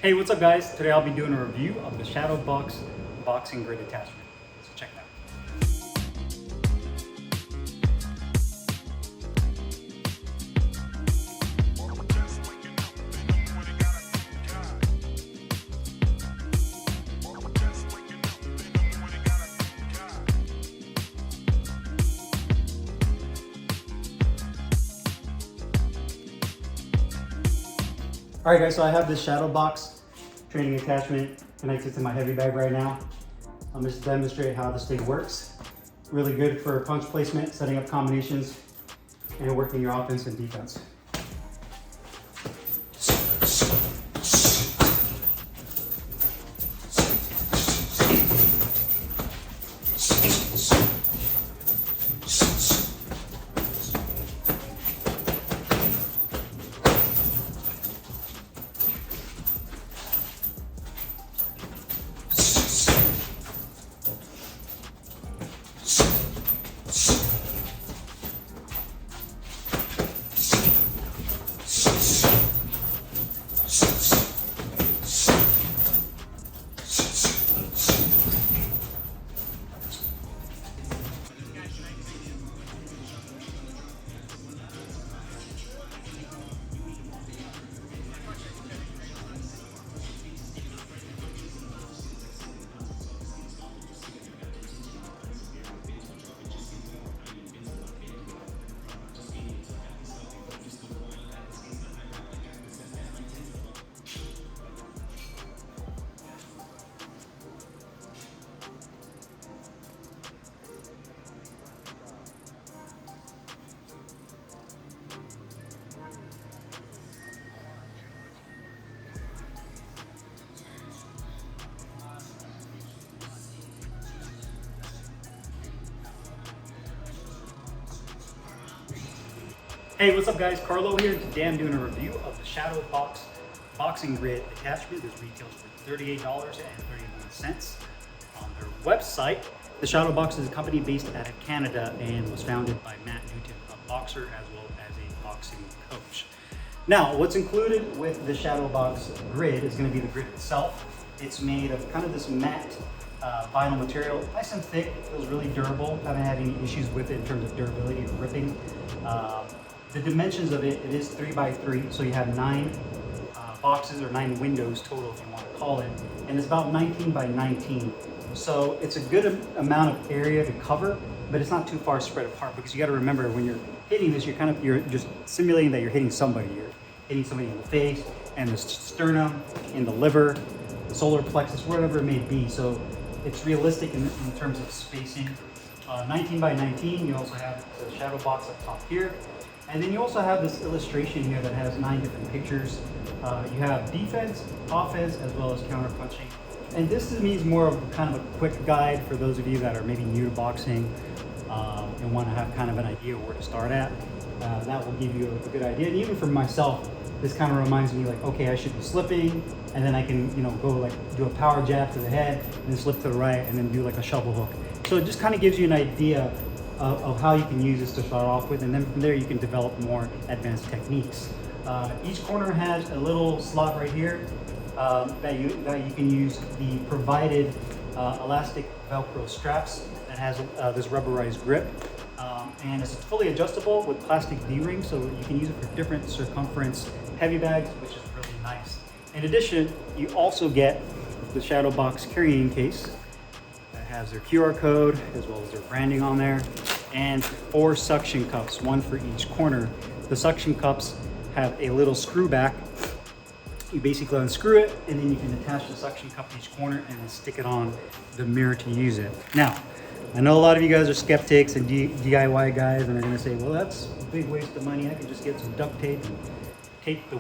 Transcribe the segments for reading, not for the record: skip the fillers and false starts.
Hey, what's up guys? Today I'll be doing a review of the SHADOWBOX boxing grid attachment. So check it out. All right guys, so I have this SHADOWBOX training attachment connected to my heavy bag right now. I'm just demonstrate how this thing works. Really good for punch placement, setting up combinations, and working your offense and defense. Hey, what's up guys? Carlo here, and today I'm doing a review of the SHADOWBOX boxing grid attachment. This retails for $38.31 on their website. The SHADOWBOX is a company based out of Canada and was founded by Matt Newton, a boxer as well as a boxing coach. Now, what's included with the SHADOWBOX grid is going to be the grid itself. It's made of kind of this matte vinyl material, nice and thick, feels really durable. Haven't had any issues with it in terms of durability or ripping. The dimensions of it is 3x3, so you have 9 boxes or 9 windows total, if you want to call it, and it's about 19 by 19. So it's a good amount of area to cover, but it's not too far spread apart, because you got to remember when you're hitting this, you're just simulating that you're hitting somebody. You're hitting somebody in the face, and the sternum, in the liver, the solar plexus, whatever it may be. So it's realistic in terms of spacing. 19 by 19. You also have the SHADOWBOX up top here. And then you also have this illustration here that has 9 different pictures. You have defense, offense, as well as counter punching. And this to me is more of kind of a quick guide for those of you that are maybe new to boxing and want to have kind of an idea where to start at. That will give you a good idea. And even for myself, this kind of reminds me like, okay, I should be slipping, and then I can, go like do a power jab to the head, and then slip to the right, and then do like a shovel hook. So it just kind of gives you an idea of how you can use this to start off with, and then from there you can develop more advanced techniques. Each corner has a little slot right here that you can use the provided elastic Velcro straps that has this rubberized grip, and it's fully adjustable with plastic D-rings, so you can use it for different circumference heavy bags, which is really nice. In addition, you also get the SHADOWBOX carrying case. Has their QR code as well as their branding on there, and 4 suction cups, 1 for each corner. The suction cups have a little screw back. You basically unscrew it, and then you can attach the suction cup to each corner and then stick it on the mirror to use it. Now, I know a lot of you guys are skeptics and DIY guys, and they're going to say, well, that's a big waste of money. I could just get some duct tape and tape the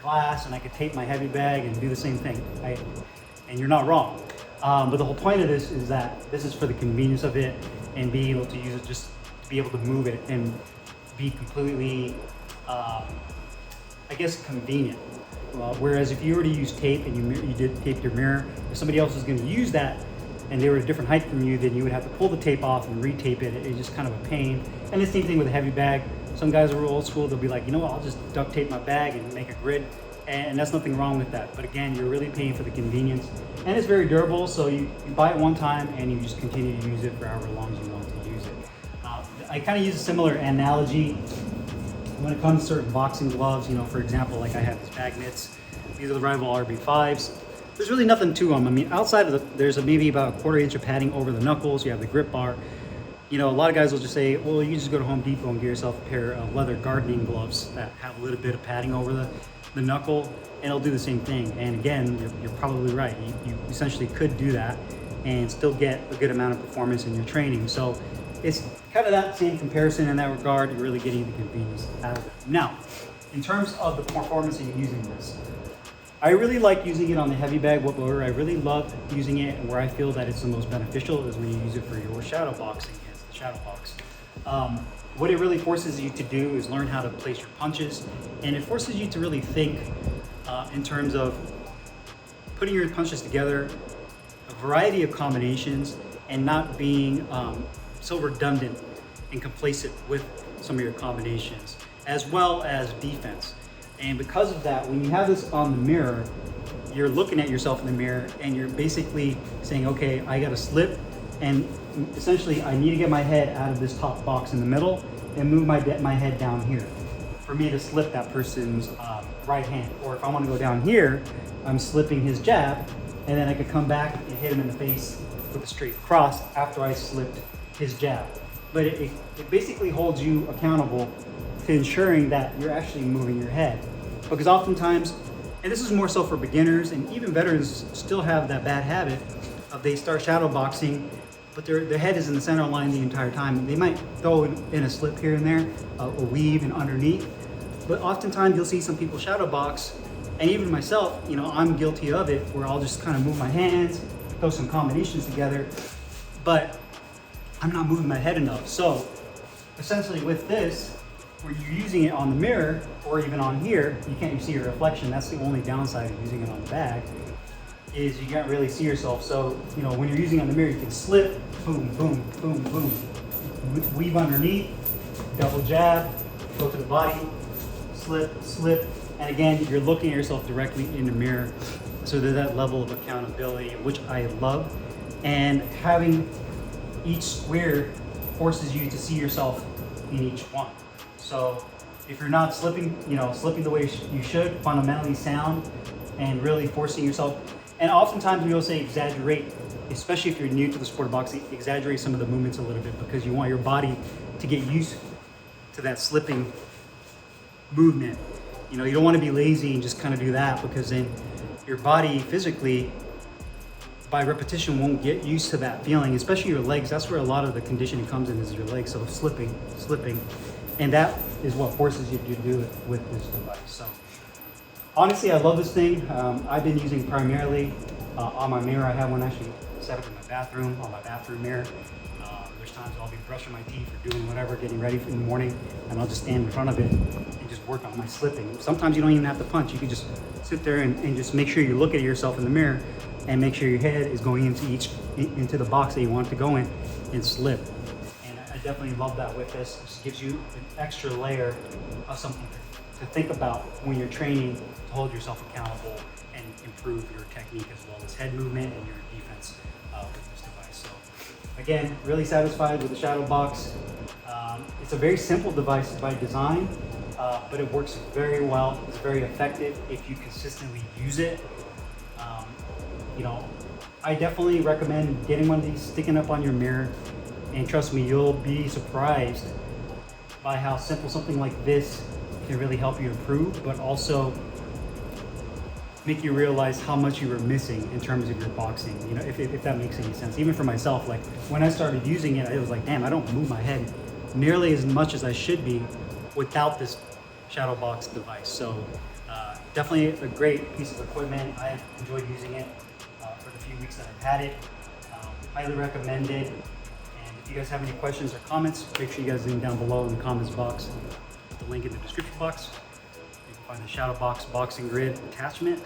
glass, and I could tape my heavy bag and do the same thing. And you're not wrong. But the whole point of this is that this is for the convenience of it and being able to use it, just to be able to move it and be completely, I guess, convenient. Whereas if you already use tape and you did tape your mirror, if somebody else is going to use that and they were a different height from you, then you would have to pull the tape off and retape it. It's just kind of a pain. And the same thing with a heavy bag. Some guys are old school. They'll be like, you know what, I'll just duct tape my bag and make a grid. and that's nothing wrong with that. But again, you're really paying for the convenience, and it's very durable. So you buy it one time and you just continue to use it for however long as you want to use it. I kind of use a similar analogy when it comes to certain boxing gloves. You know, for example, like I have these bag mitts. These are the Rival RB5s. There's really nothing to them. I mean, outside of there's maybe about a 1/4 inch of padding over the knuckles. You have the grip bar. You know, a lot of guys will just say, well, you just go to Home Depot and get yourself a pair of leather gardening gloves that have a little bit of padding over the knuckle, and it'll do the same thing. And again, you're probably right. You essentially could do that and still get a good amount of performance in your training. So it's kind of that same comparison in that regard. You're really getting the convenience out of it. Now, in terms of the performance of using this, I really like using it on the heavy bag whip loader. I really love using it, and where I feel that it's the most beneficial is when you use it for your shadow boxing, as the shadow box. What it really forces you to do is learn how to place your punches, and it forces you to really think in terms of putting your punches together, a variety of combinations, and not being so redundant and complacent with some of your combinations, as well as defense. And because of that, when you have this on the mirror, you're looking at yourself in the mirror and you're basically saying, okay, I gotta slip, and essentially I need to get my head out of this top box in the middle and move my head down here for me to slip that person's right hand. Or if I wanna go down here, I'm slipping his jab, and then I could come back and hit him in the face with a straight cross after I slipped his jab. But it basically holds you accountable to ensuring that you're actually moving your head. Because oftentimes, and this is more so for beginners, and even veterans still have that bad habit of they start shadow boxing, but their head is in the center line the entire time. They might throw in a slip here and there, a weave and underneath, but oftentimes you'll see some people shadow box, and even myself, you know, I'm guilty of it, where I'll just kind of move my hands, throw some combinations together, but I'm not moving my head enough. So essentially with this, where you're using it on the mirror or even on here, you can't see your reflection. That's the only downside of using it on the bag, is you can't really see yourself. So, you know, when you're using it on the mirror, you can slip, boom, boom, boom, boom, weave underneath, double jab, go to the body, slip, slip. And again, you're looking at yourself directly in the mirror. So there's that level of accountability, which I love. And having each square forces you to see yourself in each one. So if you're not slipping, you know, slipping the way you should, fundamentally sound, and really forcing yourself, and oftentimes we will say exaggerate, especially if you're new to the sport of boxing, exaggerate some of the movements a little bit, because you want your body to get used to that slipping movement. You know, you don't want to be lazy and just kind of do that, because then your body physically, by repetition, won't get used to that feeling, especially your legs. That's where a lot of the conditioning comes in, is your legs. So slipping. And that is what forces you to do it with this device. So honestly, I love this thing. I've been using primarily on my mirror. I have one actually set up in my bathroom, on my bathroom mirror. There's times I'll be brushing my teeth or doing whatever, getting ready for the morning, and I'll just stand in front of it and just work on my slipping. Sometimes you don't even have to punch. You can just sit there and just make sure you look at yourself in the mirror and make sure your head is going into the box that you want it to go in, and slip. And I definitely love that with this. It just gives you an extra layer of something to think about when you're training, to hold yourself accountable and improve your technique, as well as head movement and your defense with this device. So again, really satisfied with the Shadow Box. It's a very simple device by design, but it works very well. It's very effective if you consistently use it. You know, I definitely recommend getting one of these, sticking up on your mirror, and trust me, you'll be surprised by how simple something like this can really help you improve, but also make you realize how much you were missing in terms of your boxing, you know, if that makes any sense. Even for myself, like when I started using it, it was like, damn, I don't move my head nearly as much as I should be without this Shadow Box device. So definitely a great piece of equipment. I enjoyed using it for the few weeks that I've had it. Highly recommend it. And if you guys have any questions or comments, make sure you guys leave them down below in the comments box. Put the link in the description box. You can find the Shadow Box boxing grid attachment.